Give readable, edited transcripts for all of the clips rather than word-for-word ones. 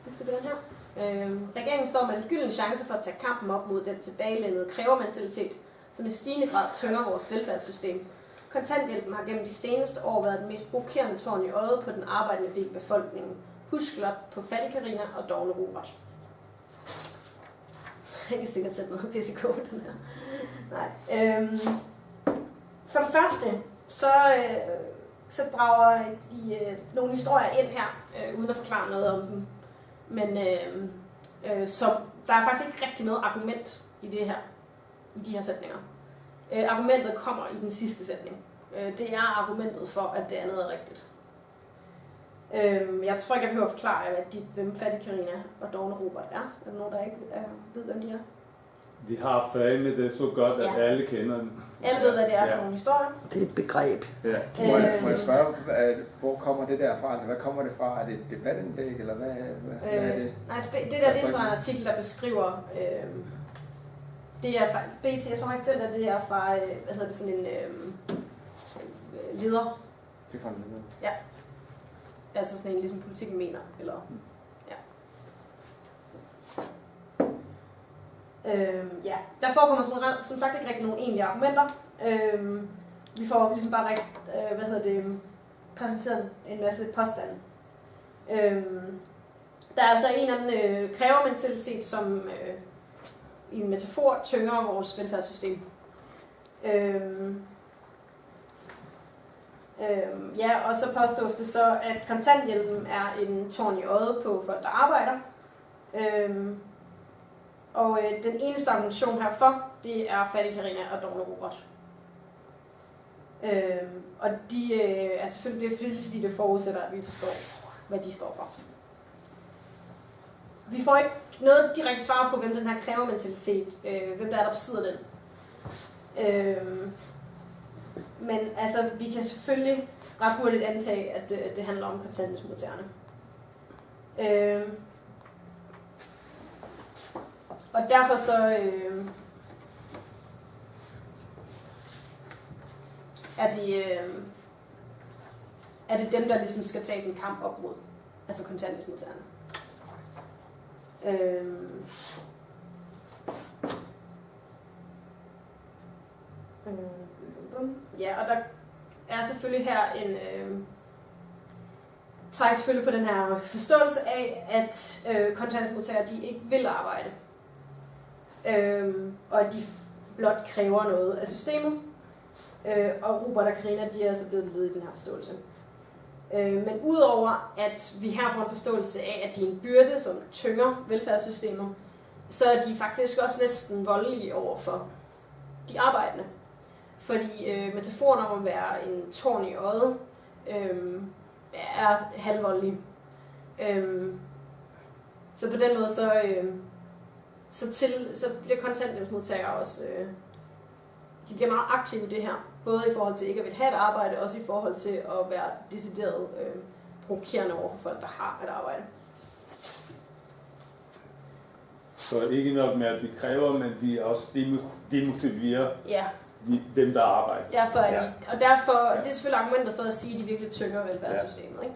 sidste ved den her. Regeringen står med en gylden chance for at tage kampen op mod den tilbagelænede krævermentalitet, som i stigende grad tynger vores velfærdssystem. Kontanthjælpen har gennem de seneste år været den mest provokerende tårn i øjet på den arbejdende del af befolkningen. Husk blot på Fattig Carina og Dovne Robert. Jeg kan sikkert sætte noget pisse i kog, den her. Nej. For det første, så drager de nogle historier ind her, uden at forklare noget om dem. Men så der er faktisk ikke rigtig noget argument i det her, i de her sætninger. Argumentet kommer i den sidste sætning. Det er argumentet for, at det andet er rigtigt. Jeg tror ikke, jeg behøver at forklare, hvem Fattig Carina og Dovne Robert er. Er der nogen, der ikke ved, hvem de er? De har framet det så godt, at alle kender den. Alle ved, hvad det er for nogle historier. Det er et begreb. Ja. Må jeg spørge, hvor kommer det der fra? Altså, hvad kommer det fra? Er det et debatindlæg, eller hvad er det? Nej, det er fra en artikel, der beskriver... det er fra BT, jeg tror faktisk, det er fra, hvad hedder det, sådan en leder. Det er fra en leder? Ja. Altså sådan en, ligesom politikken mener, eller... Ja. Ja, der forekommer som sagt ikke rigtig nogen egentlige argumenter. Vi får ligesom bare præsenteret en masse påstande. Der er altså en eller anden krævermentalitet, som i en metafor tynger vores velfærdssystem. Ja, og så påstås det så, at kontanthjælpen er en tårn i øjet på folk, der arbejder. Og den eneste argumentation herfor, det er Fattig Carina og Dovne Robert. Og de er selvfølgelig, fordi det forudsætter, at vi forstår, hvad de står for. Vi får ikke noget direkte svar på, hvem den her krævermentalitet, hvem der besidder den. Men altså, vi kan selvfølgelig ret hurtigt antage, at det handler om kontanthjælpsmodtagerne. Og derfor så er det dem, der ligesom skal tage sin kamp op mod, altså kontanthjælpsmodtagerne. Ja, og der er selvfølgelig her en træk selvfølgelig på den her forståelse af, at kontanthjælpsmodtagere de ikke vil arbejde. Og at de blot kræver noget af systemet. Og Robert og Carina, de er altså blevet ledet i den her forståelse. Men udover at vi her får en forståelse af, at de er en byrde, som tynger velfærdssystemet, så er de faktisk også næsten voldelige over for de arbejdende. Fordi metaforen om at være en tårn i øjet er halvvoldelige. Så på den måde så bliver kontanthjælpsmodtagere også de bliver meget aktive i det her, både i forhold til ikke at ville have et arbejde, og også i forhold til at være decideret provokerende over for folk, der har et arbejde. Så ikke nok med, at de kræver, men de også demotiverer dem, der arbejder. Derfor er de, og derfor, det er selvfølgelig argumentet for at sige, at de virkelig tynger velfærdssystemet. Ikke?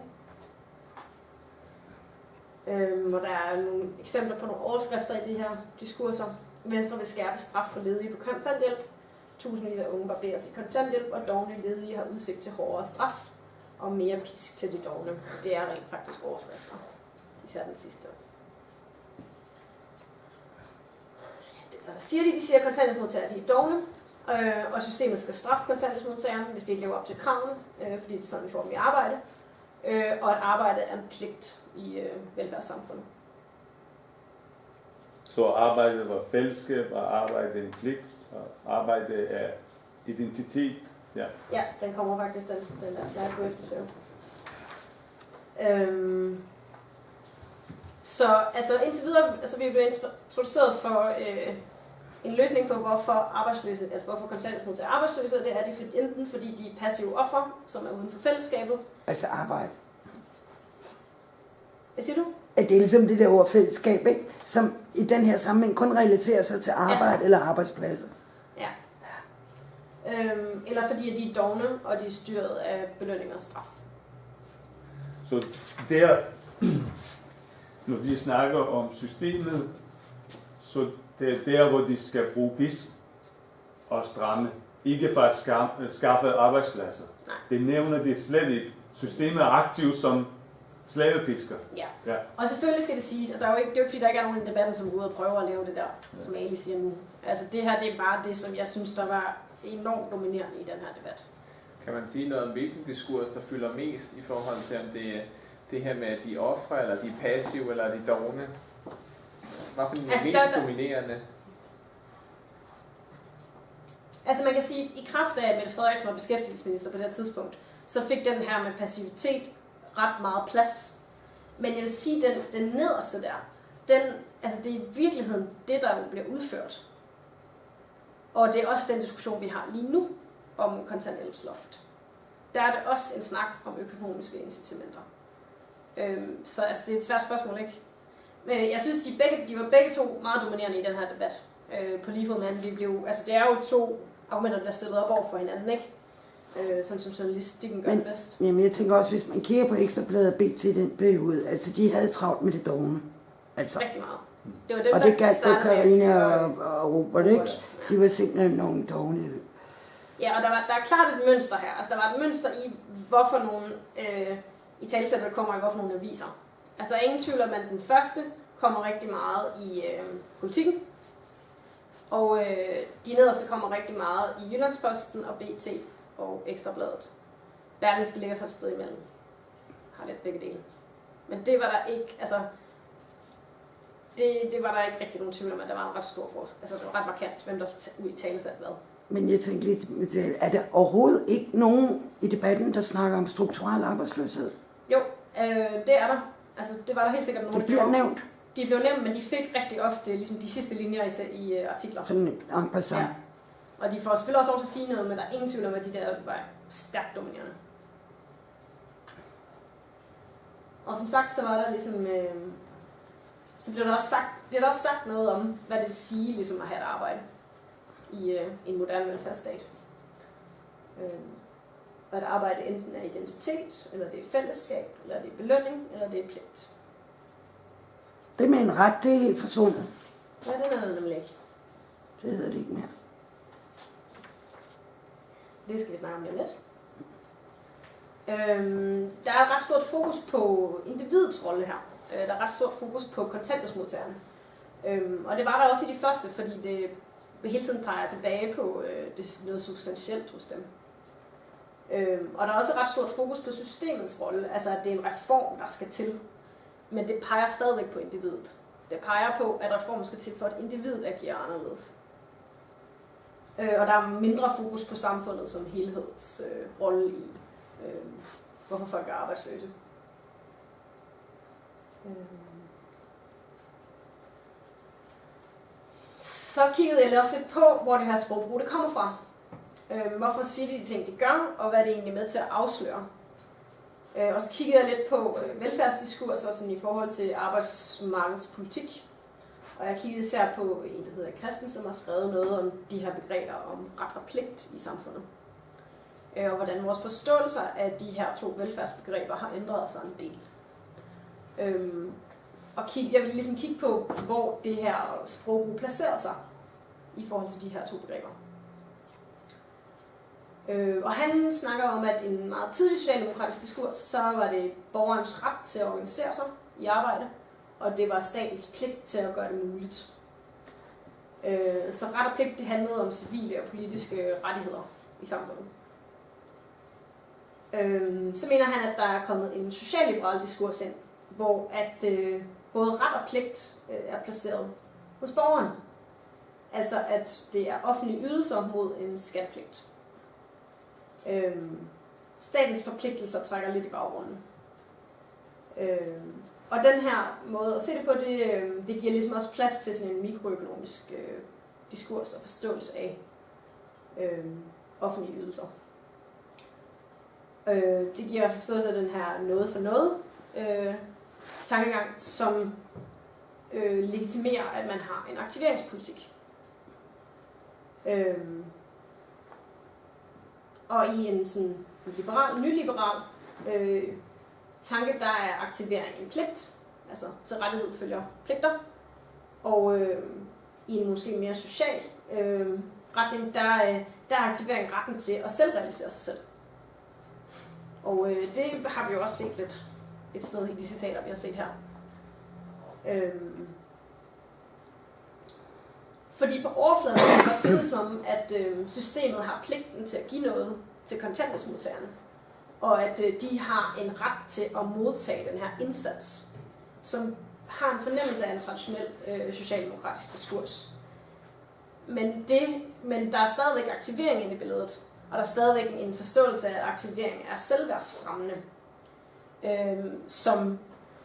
Og der er nogle eksempler på nogle overskrifter i de her diskurser. Venstre vil skærpe straf for ledige på kontanthjælp. Tusindvis af unge barberes i kontanthjælp, og dovne ledige har udsigt til hårdere straf og mere pisk til de dovne. Det er rent faktisk overskrifter. Især den sidste også. Siger de siger, at kontanthjælpsmodtagere de er dovne, og systemet skal straffe kontanthjælpsmodtagerne, hvis de ikke lever op til kravene, fordi det er sådan, vi får dem i arbejde. Og at arbejde er en pligt i velfærdssamfundet. Så arbejdet var fællesskab, og arbejde er en pligt, og arbejde er identitet. Ja, ja, den kommer faktisk, den der slide på eftersøg. Så altså indtil videre, altså vi er blevet introduceret for en løsning på, hvorfor kontanthjælpsmodtagere er arbejdsløse. Det er de enten fordi de er passive ofre, som er uden for fællesskabet. Altså arbejde. Hvad siger du? At det er ligesom det der ord fællesskab, ikke? Som i den her sammenhæng kun relaterer sig til arbejde eller arbejdspladser. Ja. Eller fordi at de er dovne, og de er styret af belønning og straf. Så når de snakker om systemet, så det er der, hvor de skal bruge pisk og stramme. Ikke for at skaffe arbejdspladser. Nej. Det nævner de slet ikke. Systemet er aktivt som slavepisker. Ja. Og selvfølgelig skal det siges, og det er jo ikke fordi, der ikke er nogen i debatten, som går ud og prøver at lave det der, som Ali siger nu. Altså det her, det er bare det, som jeg synes, der var enormt dominerende i den her debat. Kan man sige noget om, hvilken diskurs, der fylder mest i forhold til, om det er det her med, at de er ofre, eller de er passive, eller de dovne? Hvad for den mest dominerende? Altså man kan sige, at i kraft af, at Mette Frederiksen var beskæftigelsesminister på det her tidspunkt, så fik den her med passivitet ret meget plads. Men jeg vil sige, at den nederste der, altså det er i virkeligheden det, der bliver udført. Og det er også den diskussion, vi har lige nu om kontanthjælpsloft. Der er det også en snak om økonomiske incitamenter. Så altså, det er et svært spørgsmål, ikke? Men jeg synes, de var begge to meget dominerende i den her debat. På lige fod med hinanden. Altså, det er jo to argumenter, der bliver stillet op over for hinanden, ikke? Sådan som journalistikken gør det bedst. Jamen, jeg tænker også, hvis man kigger på Ekstrabladet og BT i den periode, altså de havde travlt med det dovne. Altså. Rigtig meget. Det var dem, og det galt på Karina og Robert, ikke? De var simpelthen nogle dovne. Ja, og der er klart et mønster her. Altså, der var et mønster i, hvorfor nogle italesætter kommer i hvorfor nogle aviser. Altså, der er ingen tvivl om, at den første kommer rigtig meget i Politikken. Og de nederste kommer rigtig meget i Jyllandsposten og BT og Ekstrabladet. Berlingske ligger så et sted imellem. Har lidt begge dele. Men det var der ikke, altså... Det var der ikke rigtig nogen tvivl om, at der var en ret stor forskel. Altså, det var ret markant, hvem der italesat hvad. Men jeg tænker lidt, er der overhovedet ikke nogen i debatten, der snakker om strukturel arbejdsløshed? Jo, det er der. Altså, det var der helt sikkert nogen, der bliver nævnt. De blev nævnt, men de fik rigtig ofte ligesom de sidste linjer i artikler. Sådan en person. Ja. Og de får selvfølgelig også lov til at sige noget, men der er ingen tvivl om, at de der var stærkt dominerende. Og som sagt, så var der ligesom... så blev der også sagt noget om, hvad det vil sige ligesom at have et arbejde i en moderne velfærdsstat. Og at arbejde enten er identitet, eller det er fællesskab, eller det er belønning, eller det er pligt. Det med en ret, det er helt forsvundet. Ja, det er det nemlig ikke. Det hedder det ikke mere. Det skal vi snakke om lige om lidt. Der er et ret stort fokus på individets rolle her. Der er ret stort fokus på kontanthjælpsmodtagerne. Og det var der også i de første, fordi det hele tiden peger tilbage på noget substantielt hos dem. Og der er også et ret stort fokus på systemets rolle, altså at det er en reform, der skal til. Men det peger stadigvæk på individet. Det peger på, at reformen skal til for, at individet agerer anderledes. Og der er mindre fokus på samfundet som helheds rolle i, hvorfor folk er arbejdsløse. Så kiggede jeg også lidt på, hvor det her sprogbrug det kommer fra. Hvorfor siger de ting, de gør, og hvad det egentlig er med til at afsløre. Og så kiggede jeg lidt på velfærdsdiskurser sådan i forhold til arbejdsmarkedspolitik. Og jeg kiggede især på en, der hedder Christen, som har skrevet noget om de her begreber om ret og pligt i samfundet. Og hvordan vores forståelser af de her to velfærdsbegreber har ændret sig en del. Og jeg vil ligesom kigge på, hvor det her sprogbrug placerer sig i forhold til de her to begreber. Og han snakker om, at en meget tidlig socialdemokratisk diskurs, så var det borgerens ret til at organisere sig i arbejde, og det var statens pligt til at gøre det muligt. Så ret og pligt, det handlede om civile og politiske rettigheder i samfundet. Så mener han, at der er kommet en socialliberal diskurs ind, hvor at både ret og pligt er placeret hos borgeren. Altså at det er offentlige ydelser mod en skatpligt. Statens forpligtelser trækker lidt i baggrunden. Og den her måde at se det på, det giver ligesom også plads til sådan en mikroøkonomisk diskurs og forståelse af offentlige ydelser. Det giver forståelse af den her noget for noget tankegang, som legitimerer, at man har en aktiveringspolitik. Og i en sådan nyliberal tanke, der er aktivering en pligt, altså til rettighed følger pligter, og i en måske mere social retning, der er aktivering retten til at selv realisere sig selv. Og det har vi jo også set lidt et sted i de citater, vi har set her. Fordi på overfladen kan det godt se ud som om, at systemet har pligten til at give noget til kontanthjælpsmodtagerne, og at de har en ret til at modtage den her indsats, som har en fornemmelse af en traditionel socialdemokratisk diskurs. Men der er stadigvæk aktivering inde i billedet, og der er stadigvæk en forståelse af, at aktivering er selvværdsfremmende.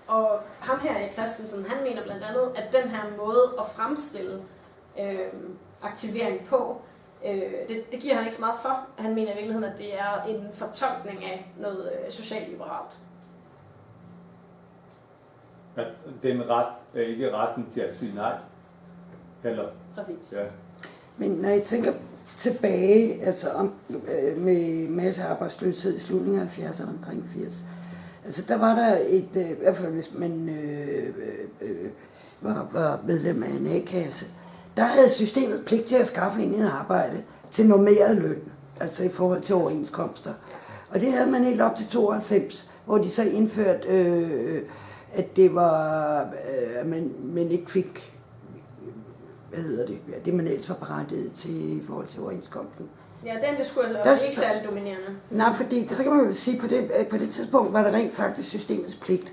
Og ham her, Erik Christensen, han mener blandt andet, at den her måde at fremstille aktivering på, det giver han ikke så meget for. Han mener i virkeligheden, at det er en fortolkning af noget socialliberalt. At den ret er ikke retten til at sige nej? Eller? Præcis. Ja. Men når jeg tænker tilbage, altså med massearbejdsløshed i slutningen af 70'erne, omkring 80, altså der var der i hvert fald hvis man var medlem af en A-kasse, der havde systemet pligt til at skaffe en arbejde til normeret løn, altså i forhold til overenskomster. Og det havde man helt op til 92, hvor de så indførte, at det var, at man ikke fik, det man ellers var berettiget til i forhold til overenskomsten. Ja, den diskurs er ikke særlig dominerende. Nej, fordi så kan man jo sige, på det tidspunkt var det rent faktisk systemets pligt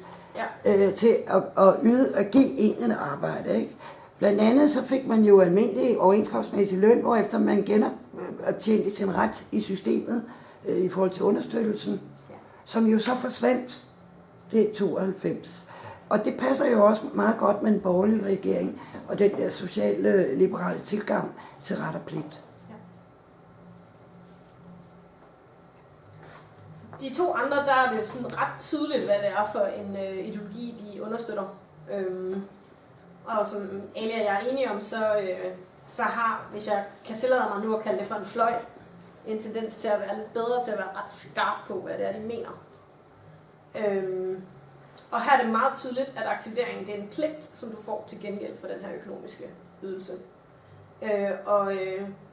til at yde og give en arbejde, ikke? Blandt andet så fik man jo almindelig overenskomstmæssig løn, hvorefter man genoptjente sin ret i systemet i forhold til understøttelsen, som jo så forsvandt. Det er 92. Og det passer jo også meget godt med en borgerlig regering og den der sociale liberale tilgang til ret og pligt. De to andre, der er det sådan ret tydeligt, hvad det er for en ideologi, de understøtter. Og som alle og jeg er enige om, så har, hvis jeg kan tillade mig nu at kalde det for en fløj, en tendens til at være lidt bedre til at være ret skarp på, hvad det er, de mener. Og her er det meget tydeligt, at aktiveringen det er en pligt, som du får til gengæld for den her økonomiske ydelse.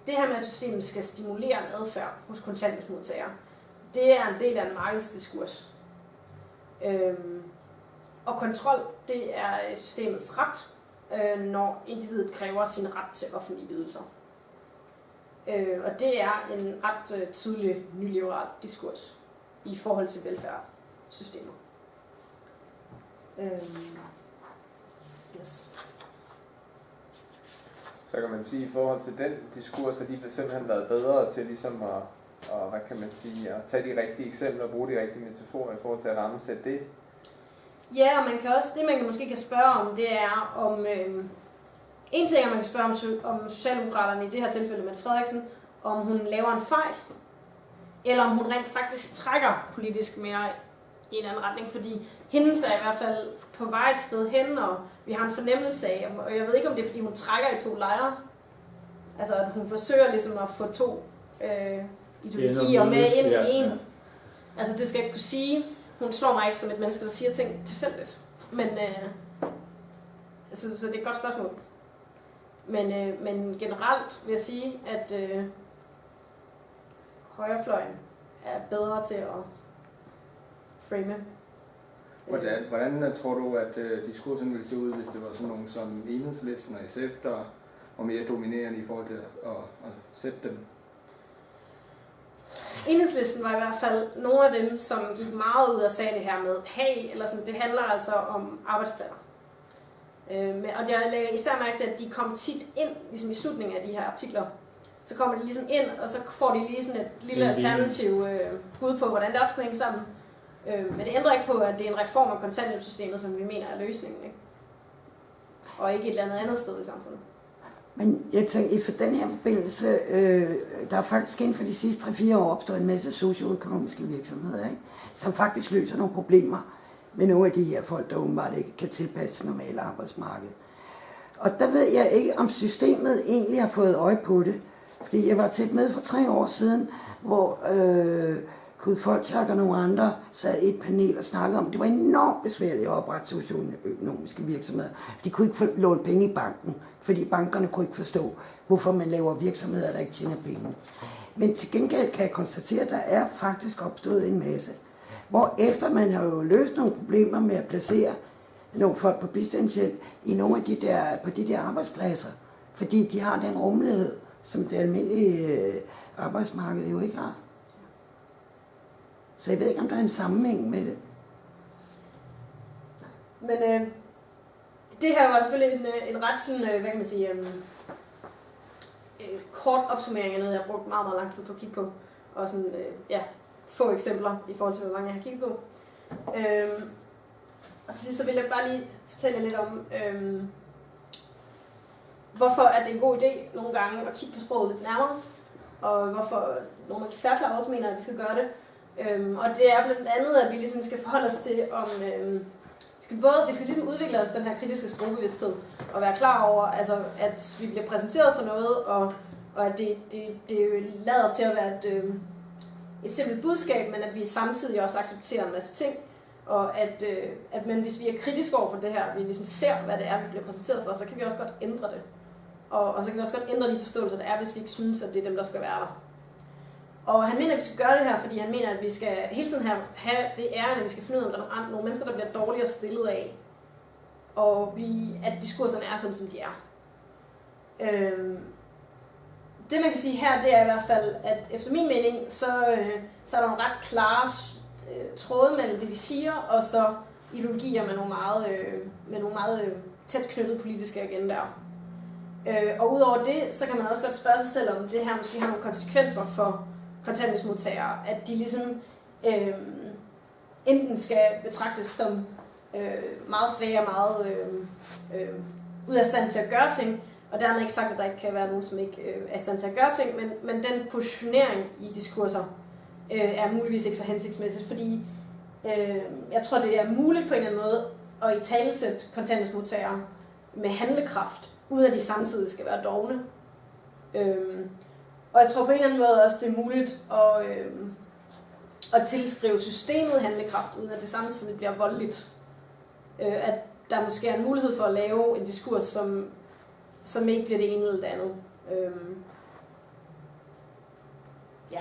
Det her med, at systemet skal stimulere en adfærd hos kontanthjælpsmodtagere, det er en del af en markedsdiskurs. Og kontrol, det er systemets ret, når individet kræver sin ret til offentlige ydelser. Og det er en ret tydelig nyliberal diskurs i forhold til velfærdssystemer. Yes. Så kan man sige, i forhold til den diskurs, at de simpelthen været bedre til ligesom at hvad kan man sige, at tage de rigtige eksempler og bruge de rigtige metaforer i forhold til at rammesætte det. Ja, og man kan også, det man måske kan spørge om, det er om, en ting er, man kan spørge om Socialdemokraterne, i det her tilfælde Mette Frederiksen, om hun laver en fejl, eller om hun rent faktisk trækker politisk mere i en anden retning, fordi hendes er i hvert fald på vej et sted hen, og vi har en fornemmelse af, og jeg ved ikke, om det er, fordi hun trækker i to lejre, altså at hun forsøger ligesom at få to ideologier med ind i en. Altså det skal jeg kunne sige. Hun slår mig ikke som et menneske, der siger ting tilfældigt. Men, så det er et godt spørgsmål. Men generelt vil jeg sige, at højrefløjen er bedre til at frame. Hvordan tror du, at diskursen ville se ud, hvis det var sådan nogle som Enhedslisten og SF, der var mere dominerende i forhold til at sætte dem? Enhedslisten var i hvert fald nogle af dem, som gik meget ud og sagde det her med, hey, eller sådan, det handler altså om arbejdspladser. Og jeg lagde især mærke til, at de kom tit ind, ligesom i slutningen af de her artikler. Så kommer de ligesom ind, og så får de lige sådan et lille alternativ bud på, hvordan det også kunne hænge sammen. Men det ændrer ikke på, at det er en reform af kontanthjælpssystemet, som vi mener er løsningen, ikke? Og ikke et eller andet sted i samfundet. Men jeg tænker, for den her forbindelse, der er faktisk inden for de sidste 3-4 år opstået en masse socioøkonomiske virksomheder, ikke? Som faktisk løser nogle problemer med nogle af de her folk, der åbenbart ikke kan tilpasse normale arbejdsmarked. Og der ved jeg ikke, om systemet egentlig har fået øje på det. Fordi jeg var til et møde for 3 år siden, hvor Knud Folchak og nogle andre sad i et panel og snakkede om, det var enormt besværligt at oprette socioøkonomiske virksomheder. De kunne ikke få låne penge i banken, fordi bankerne kunne ikke forstå, hvorfor man laver virksomheder, der ikke tjener penge. Men til gengæld kan jeg konstatere, at der er faktisk opstået en masse. Hvor efter man har jo løst nogle problemer med at placere nogle folk på bistandshjælp i nogle af de der arbejdspladser, fordi de har den rummelighed, som det almindelige arbejdsmarked jo ikke har. Så jeg ved ikke, om der er en sammenhæng med det. Men det her var selvfølgelig en ret sådan, hvad kan man sige, kort opsummering af noget, jeg har brugt meget, meget lang tid på at kigge på. Og sådan, få eksempler i forhold til, hvor mange jeg har kigget på. Og til sidst så vil jeg bare lige fortælle lidt om, hvorfor at det er en god idé nogle gange at kigge på sproget lidt nærmere. Og hvorfor nogle af de færkler også mener, at vi skal gøre det. Og det er blandt andet, at vi ligesom skal forholde os til, om vi skal ligesom udvikle os den her kritiske sprogbevidsthed, og være klar over, altså, at vi bliver præsenteret for noget, og at det lader til at være et simpelt budskab, men at vi samtidig også accepterer en masse ting, og at men hvis vi er kritiske over for det her, vi ligesom ser, hvad det er, vi bliver præsenteret for, så kan vi også godt ændre det. Og så kan vi også godt ændre de forståelser, der er, hvis vi ikke synes, at det er dem, der skal være der. Og han mener, at vi skal gøre det her, fordi han mener, at vi skal hele tiden have det ære, at vi skal finde ud af, om der er nogle mennesker, der bliver dårligere stillet af, og at diskurserne er sådan, som de er. Det man kan sige her, det er i hvert fald, at efter min mening, så er der nogle ret klare tråde mellem det, de siger, og så ideologier med nogle meget tæt knyttede politiske agendaer. Og udover det, så kan man også godt spørge sig selv, om det her måske har nogle konsekvenser for kontanthjælpsmodtagere, at de ligesom enten skal betragtes som meget svage og meget ud af stand til at gøre ting, og dermed ikke sagt, at der ikke kan være nogen, som ikke er i stand til at gøre ting, men den positionering i diskurser er muligvis ikke så hensigtsmæssigt, fordi jeg tror, det er muligt på en eller anden måde at italesætte kontanthjælpsmodtagere med handlekraft, uden at de samtidig skal være dovne. Og jeg tror på en eller anden måde også, det er muligt at tilskrive systemet handlekraft, uden at det samtidig bliver voldeligt. At der måske er en mulighed for at lave en diskurs, som ikke bliver det ene eller det andet. Ja.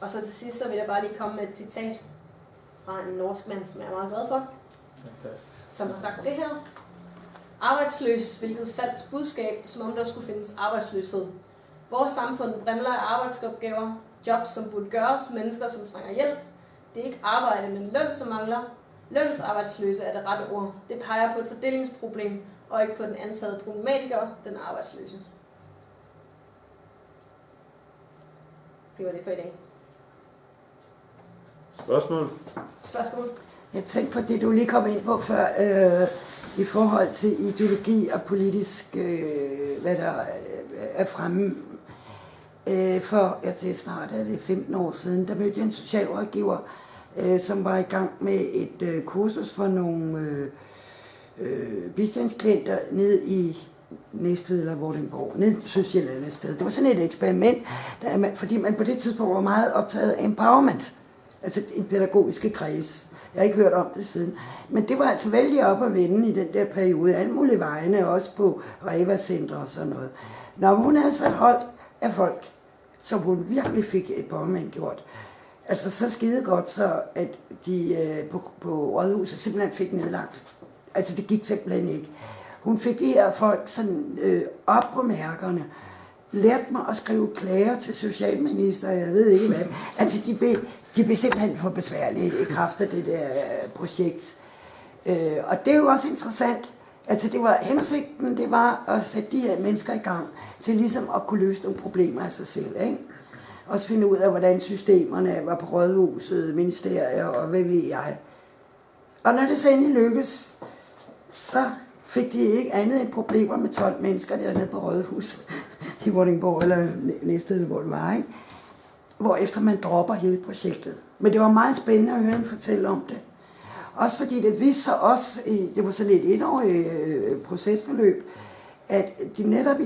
Og så til sidst, så vil jeg bare lige komme med et citat fra en norsk mand, som jeg er meget glad for. Fantastisk. Som har sagt det her. Arbejdsløs, hvilket falsk budskab, som om der skulle findes arbejdsløshed. Vores samfund vrimler af arbejdsopgaver, job, som burde gøres, mennesker, som trænger hjælp. Det er ikke arbejde, men løn, som mangler. Lønsarbejdsløse er det rette ord. Det peger på et fordelingsproblem, og ikke på den antagede problematiker, den arbejdsløse. Det var det for i dag. Spørgsmål? Jeg tænkte på det, du lige kom ind på før, i forhold til ideologi og politisk, hvad der er fremme. For, snart er det 15 år siden, der mødte jeg en socialrådgiver, som var i gang med et kursus for nogle bistandsklienter ned i Næstved eller Vordingborg, ned i Sydsjælland et sted. Det var sådan et eksperiment, fordi man på det tidspunkt var meget optaget af empowerment, altså en pædagogiske kreds. Jeg har ikke hørt om det siden. Men det var altså vældig op at vende i den der periode. Alle mulige vejene, også på Reva-centre og sådan noget. Når hun havde sat hold af folk, som hun virkelig fik et empowerment gjort, altså så skide godt, så at de på rådhuset simpelthen fik nedlagt. Altså det gik simpelthen ikke. Hun fik de her folk sådan op på mærkerne, lærte mig at skrive klager til socialminister, jeg ved ikke hvad. Altså de blev simpelthen for besværlige i kraft af det der projekt. Og det er jo også interessant. Altså hensigten, det var at sætte de her mennesker i gang til ligesom at kunne løse nogle problemer af sig selv, ikke? Også finde ud af, hvordan systemerne var på rådhuset, ministerier og hvad ved jeg. Og når det så endelig lykkes, så fik de ikke andet end problemer med 12 mennesker dernede på rådhuset i Vordingborg eller Næstved, hvor det var, ikke? Hvorefter man dropper hele projektet. Men det var meget spændende at høre hende fortælle om det. Også fordi det viste sig også, det var sådan et etårigt procesforløb, at de netop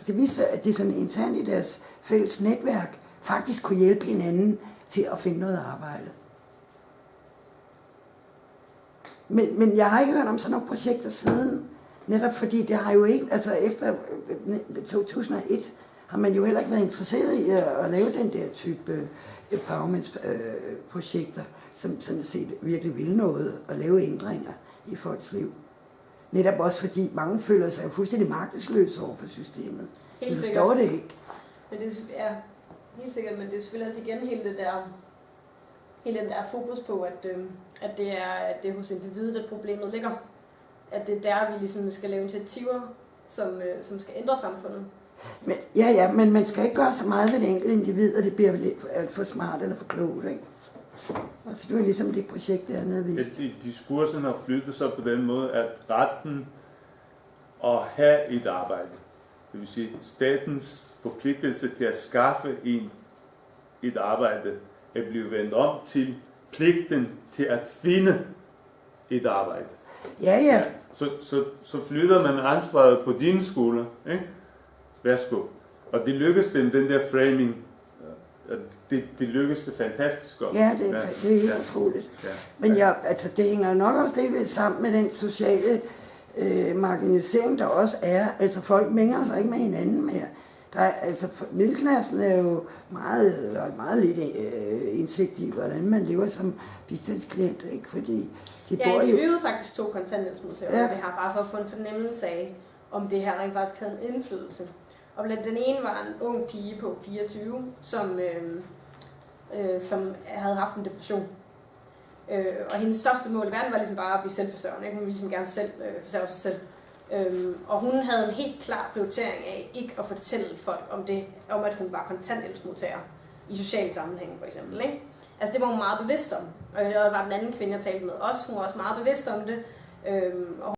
det viste sig, at de sådan internt i deres fælles netværk faktisk kunne hjælpe hinanden til at finde noget arbejde. Men jeg har ikke hørt om sådan nogle projekter siden, netop fordi det har jo ikke, altså efter 2001, har man jo heller ikke været interesseret i at lave den der type empowerment-projekter, som sådan set virkelig vil noget og lave ændringer i folks liv. Netop også fordi mange føler sig fuldstændig magtesløse over for systemet. Helt de sikkert. forstår det ikke. Men det er helt sikkert, men det er selvfølgelig også igen hele den der fokus på, at det er hos individet, at problemet ligger. At det er der, vi ligesom skal lave initiativer, som skal ændre samfundet. Men, men man skal ikke gøre så meget ved det enkelte individ, og det bliver alt for smart eller for klogt, ikke? Altså, det er ligesom det projekt, der er nedvist. Diskursen har flyttet sig på den måde, at retten at have et arbejde, det vil sige statens forpligtelse til at skaffe et arbejde, er blevet vendt om til pligten til at finde et arbejde. Ja. Så flytter man ansvaret på dine skoler, ikke? Værsgo. Og det lykkes dem, den der framing, det lykkes det fantastisk godt. Ja, det er helt utroligt. Ja. Men det hænger nok også delvis sammen med den sociale marginalisering, der også er. Altså folk mænger sig ikke med hinanden mere. Middelklassen er jo meget lidt indsigt i, hvordan man lever som bistandsklient, ikke? Fordi de bor jo... Jeg interviewede faktisk 2 kontanthjælpsmodtagere, det her, bare for at få en fornemmelse af, om det her rent faktisk havde en indflydelse. Og blandt den ene var en ung pige på 24, som havde haft en depression. Og hendes største mål i verden var ligesom bare at blive selvforsørgende. Hun ville ligesom gerne selv forsørge sig selv. Og hun havde en helt klar prioritering af ikke at fortælle folk om at hun var kontanthjælpsmodtager i sociale sammenhænge for eksempel. Ikke? Altså det var hun meget bevidst om. Og der var den anden kvinde, jeg talte med også. Hun var også meget bevidst om det. Og